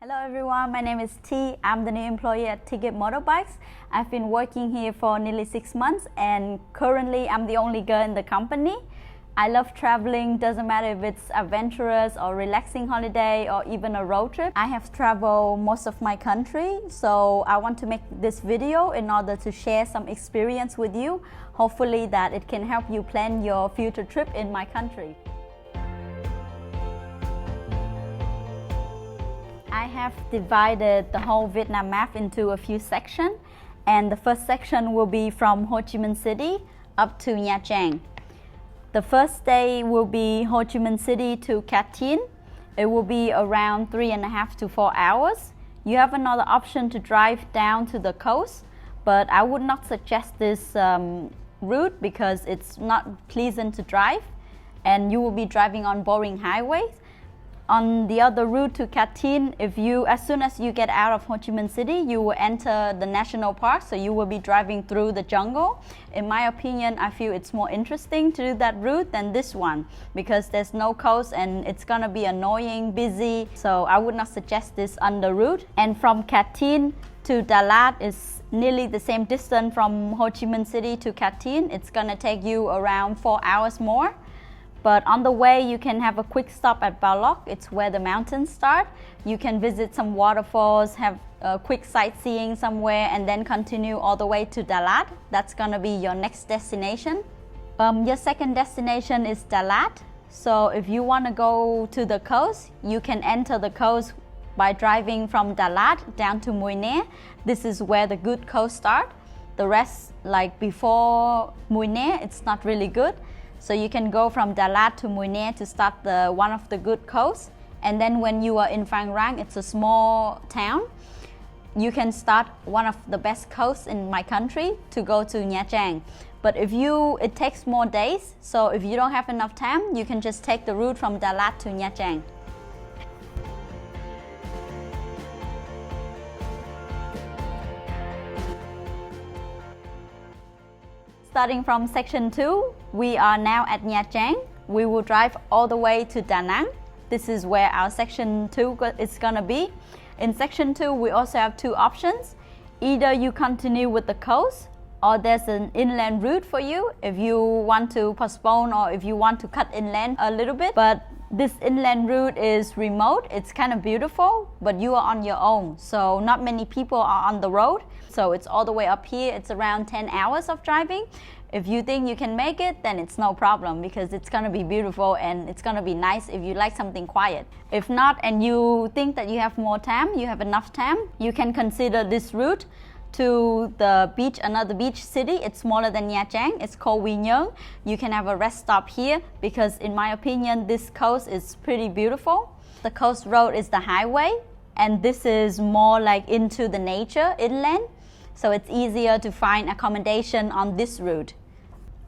Hello everyone, my name is T. I'm the new employee at Tigit Motorbikes. I've been working here for nearly 6 months and currently I'm the only girl in the company. I love traveling, doesn't matter if it's adventurous or relaxing holiday or even a road trip. I have traveled most of my country, so I want to make this video in order to share some experience with you. Hopefully that it can help you plan your future trip in my country. I have divided the whole Vietnam map into a few sections, and the first section will be from Ho Chi Minh City up to Nha Trang. The first day will be Ho Chi Minh City to Cat Tien. It will be around 3.5 to 4 hours. You have another option to drive down to the coast, but I would not suggest this route because it's not pleasant to drive and you will be driving on boring highways. On the other route to Cat Tien, as soon as you get out of Ho Chi Minh City, you will enter the national park, so you will be driving through the jungle. In my opinion, I feel it's more interesting to do that route than this one because there's no coast and it's gonna be annoying, busy, so I would not suggest this on the route. And from Cat Tien to Đà Lạt is nearly the same distance from Ho Chi Minh City to Cat Tien. It's gonna take you around 4 hours more. But on the way, you can have a quick stop at Bảo Lộc. It's where the mountains start. You can visit some waterfalls, have a quick sightseeing somewhere, and then continue all the way to Đà Lạt. That's gonna be your next destination. Your second destination is Đà Lạt. So if you wanna go to the coast, you can enter the coast by driving from Đà Lạt down to Mui Né. This is where the good coast start. The rest, like before Mui Né, it's not really good. So you can go from Đà Lạt to Mui Né to start one of the good coasts. And then when you are in Phan Rang, it's a small town, you can start one of the best coasts in my country to go to Nha Trang. But it takes more days, so if you don't have enough time, you can just take the route from Đà Lạt to Nha Trang. Starting from section 2, we are now at Nha Trang. We will drive all the way to Da Nang. This is where our section 2 is gonna be. In section 2, we also have two options. Either you continue with the coast, or there's an inland route for you if you want to postpone or if you want to cut inland a little bit. But this inland route is remote, it's kind of beautiful, but you are on your own, so not many people are on the road. So it's all the way up here, it's around 10 hours of driving. If you think you can make it, then it's no problem because it's gonna be beautiful and it's gonna be nice if you like something quiet. If not, and you think that you have more time, you have enough time, you can consider this route to the beach, another beach city. It's smaller than Nha Trang. It's called Quy Nhơn. You can have a rest stop here because in my opinion, this coast is pretty beautiful. The coast road is the highway and this is more like into the nature, inland. So it's easier to find accommodation on this route.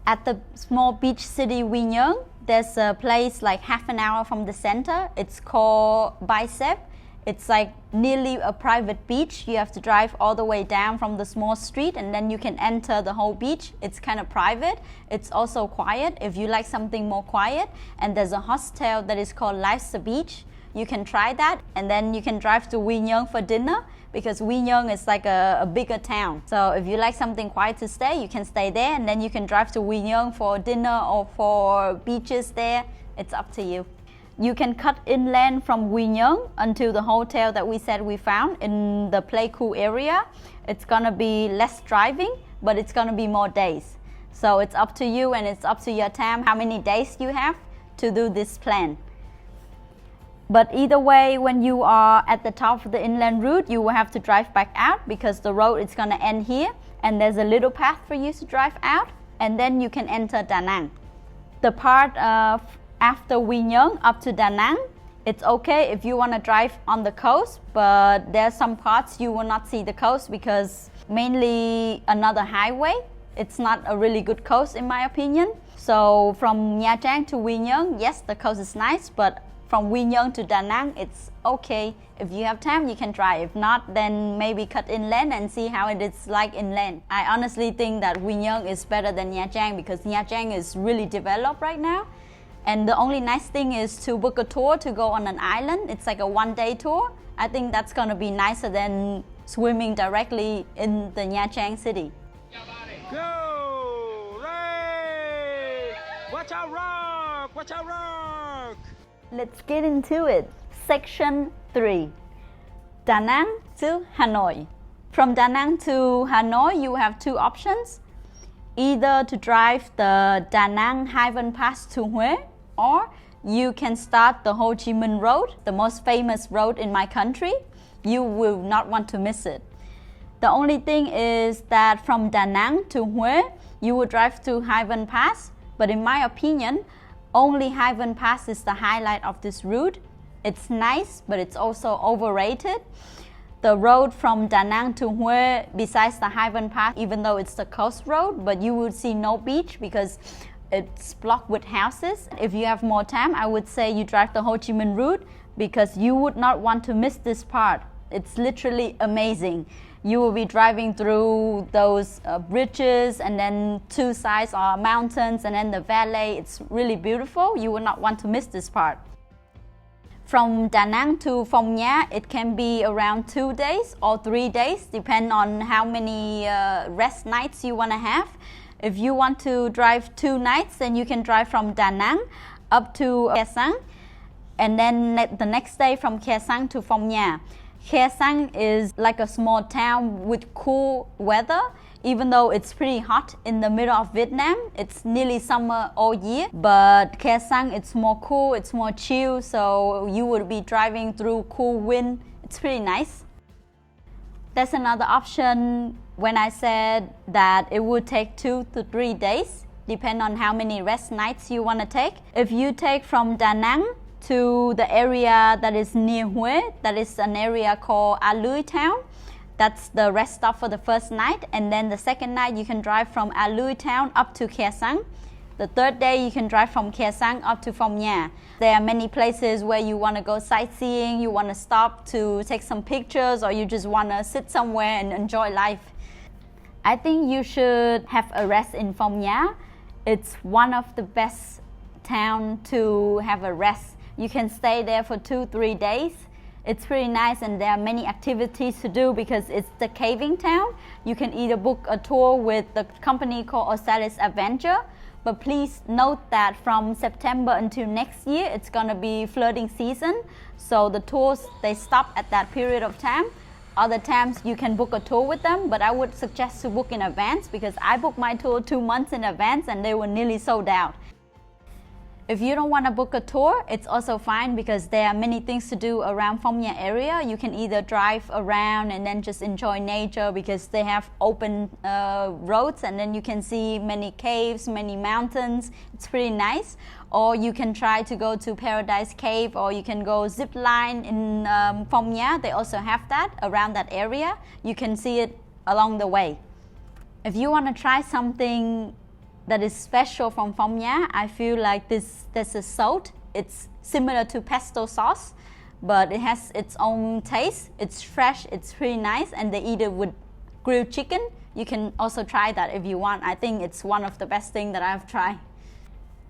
At the small beach city Quy Nhơn, there's a place like half an hour from the center. It's called Bicep. It's like nearly a private beach. You have to drive all the way down from the small street and then you can enter the whole beach. It's kind of private. It's also quiet if you like something more quiet. And there's a hostel that is called Life's Beach. You can try that and then you can drive to Quy Nhơn for dinner because Quy Nhơn is like a bigger town. So if you like something quiet to stay, you can stay there and then you can drive to Quy Nhơn for dinner or for beaches there. It's up to you. You can cut inland from Quy Nhơn until the hotel that we said we found in the Pleiku area. It's gonna be less driving, but it's gonna be more days. So it's up to you and it's up to your time how many days you have to do this plan. But either way, when you are at the top of the inland route, you will have to drive back out because the road is gonna end here and there's a little path for you to drive out and then you can enter Da Nang. The part after Quy Nhơn up to Da Nang, it's okay if you want to drive on the coast, but there's some parts you will not see the coast because mainly another highway. It's not a really good coast in my opinion. So from Nha Trang to Quy Nhơn, yes, the coast is nice, but from Quy Nhơn to Da Nang, it's okay. If you have time, you can try. If not, then maybe cut inland and see how it is like inland. I honestly think that Quy Nhơn is better than Nha Trang because Nha Trang is really developed right now. And the only nice thing is to book a tour to go on an island. It's like a one-day tour. I think that's gonna be nicer than swimming directly in the Nha Trang city. Go! Ray! Watch out rock! Watch out rock! Let's get into it. Section 3. Da Nang to Hanoi. From Da Nang to Hanoi, you have two options. Either to drive the Da Nang Hai Vân Pass to Huế, or you can start the Ho Chi Minh Road, the most famous road in my country. You will not want to miss it. The only thing is that from Da Nang to Huế, you will drive to Hai Vân Pass, but in my opinion, only Hai Vân Pass is the highlight of this route. It's nice, but it's also overrated. The road from Da Nang to Huế, besides the Hai Vân Pass, even though it's the coast road, but you will see no beach because it's blocked with houses. If you have more time, I would say you drive the Ho Chi Minh route because you would not want to miss this part. It's literally amazing. You will be driving through those bridges, and then two sides are mountains, and then the valley. It's really beautiful. You will not want to miss this part. From Da Nang to Phong Nha, it can be around 2 days or 3 days, depending on how many rest nights you want to have. If you want to drive 2 nights, then you can drive from Da Nang up to Khe Sanh, and then the next day from Khe Sanh to Phong Nha. Khe Sanh is like a small town with cool weather. Even though it's pretty hot in the middle of Vietnam, it's nearly summer all year. But Khe Sanh, it's more cool, it's more chill, so you would be driving through cool wind. It's pretty nice. There's another option when I said that it would take 2 to 3 days, depending on how many rest nights you want to take. If you take from Da Nang to the area that is near Huế, that is an area called A Lưới Town. That's the rest stop for the first night, and then the second night you can drive from A Lưới Town up to Khe Sanh. The third day you can drive from Khe Sanh up to Phong Nha. There are many places where you want to go sightseeing, you want to stop to take some pictures, or you just want to sit somewhere and enjoy life. I think you should have a rest in Phong Nha. It's one of the best towns to have a rest. You can stay there for 2-3 days. It's pretty nice, and there are many activities to do because it's the caving town. You can either book a tour with the company called Osalis Adventure, but please note that from September until next year, it's gonna be flooding season. So the tours, they stop at that period of time. Other times you can book a tour with them, but I would suggest to book in advance because I booked my tour 2 months in advance and they were nearly sold out. If you don't want to book a tour, it's also fine because there are many things to do around Phong Nha area. You can either drive around and then just enjoy nature because they have open roads, and then you can see many caves, many mountains. It's pretty nice. Or you can try to go to Paradise Cave, or you can go zip line in Phong Nha. They also have that around that area. You can see it along the way. If you want to try something that is special from Phong Nha, I feel like there's a salt. It's similar to pesto sauce, but it has its own taste. It's fresh, it's pretty nice, and they eat it with grilled chicken. You can also try that if you want. I think it's one of the best things that I've tried.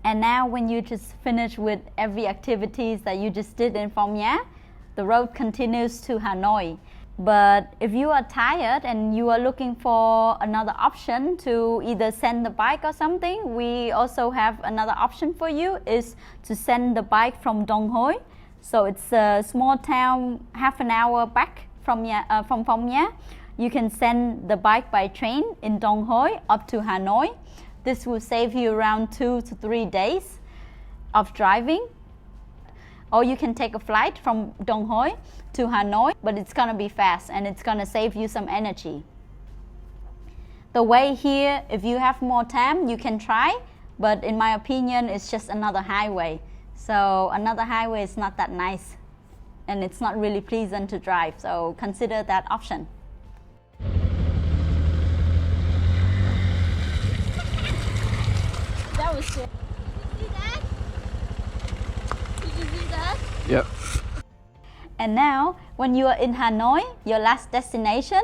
And now when you just finish with every activities that you just did in Phong Nha, the road continues to Hanoi. But if you are tired and you are looking for another option to either send the bike or something, we also have another option for you, is to send the bike from Dong Hoi. So it's a small town, half an hour back from Phong Nha. You can send the bike by train in Dong Hoi up to Hanoi. This will save you around 2 to 3 days of driving. Or you can take a flight from Dong Hoi to Hanoi, but it's gonna be fast and it's gonna save you some energy. The way here, if you have more time, you can try, but in my opinion, it's just another highway. So another highway is not that nice, and it's not really pleasant to drive, so consider that option. That was good. Yep. And now, when you are in Hanoi, your last destination,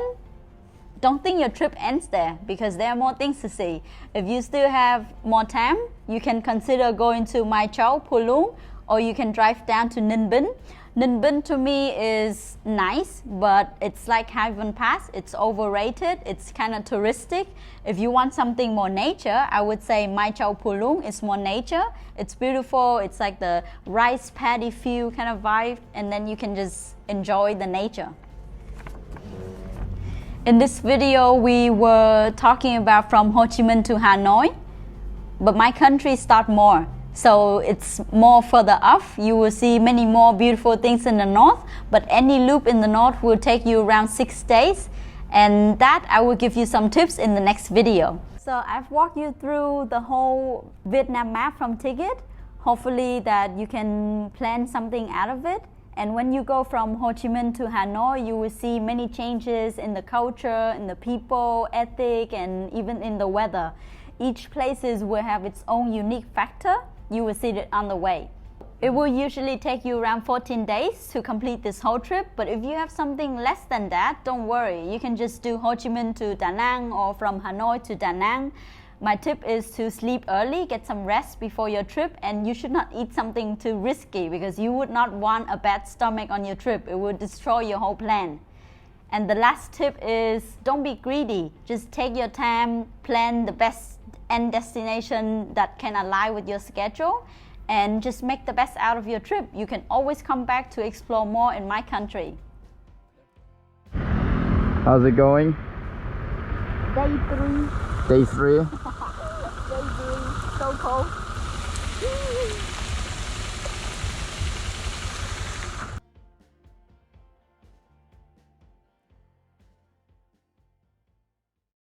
don't think your trip ends there because there are more things to see. If you still have more time, you can consider going to Mai Chau, Pulung, or you can drive down to Ninh Bình. Ninh Bình to me is nice, but it's like Hai Van Pass. It's overrated. It's kind of touristic. If you want something more nature, I would say Mai Chau Pulung is more nature. It's beautiful. It's like the rice paddy field kind of vibe, and then you can just enjoy the nature. In this video, we were talking about from Ho Chi Minh to Hanoi, but my country start more. So it's more further up. You will see many more beautiful things in the north, but any loop in the north will take you around 6 days. And that I will give you some tips in the next video. So I've walked you through the whole Vietnam map from Tigit. Hopefully that you can plan something out of it. And when you go from Ho Chi Minh to Hanoi, you will see many changes in the culture, in the people, ethic, and even in the weather. Each place will have its own unique factor. You will see it on the way. It will usually take you around 14 days to complete this whole trip, but if you have something less than that, don't worry. You can just do Ho Chi Minh to Da Nang or from Hanoi to Da Nang. My tip is to sleep early, get some rest before your trip, and you should not eat something too risky because you would not want a bad stomach on your trip. It will destroy your whole plan. And the last tip is don't be greedy. Just take your time, plan the best end destination that can align with your schedule, and just make the best out of your trip. You can always come back to explore more in my country. How's it going? Day 3. Day 3? Day 3, so cold.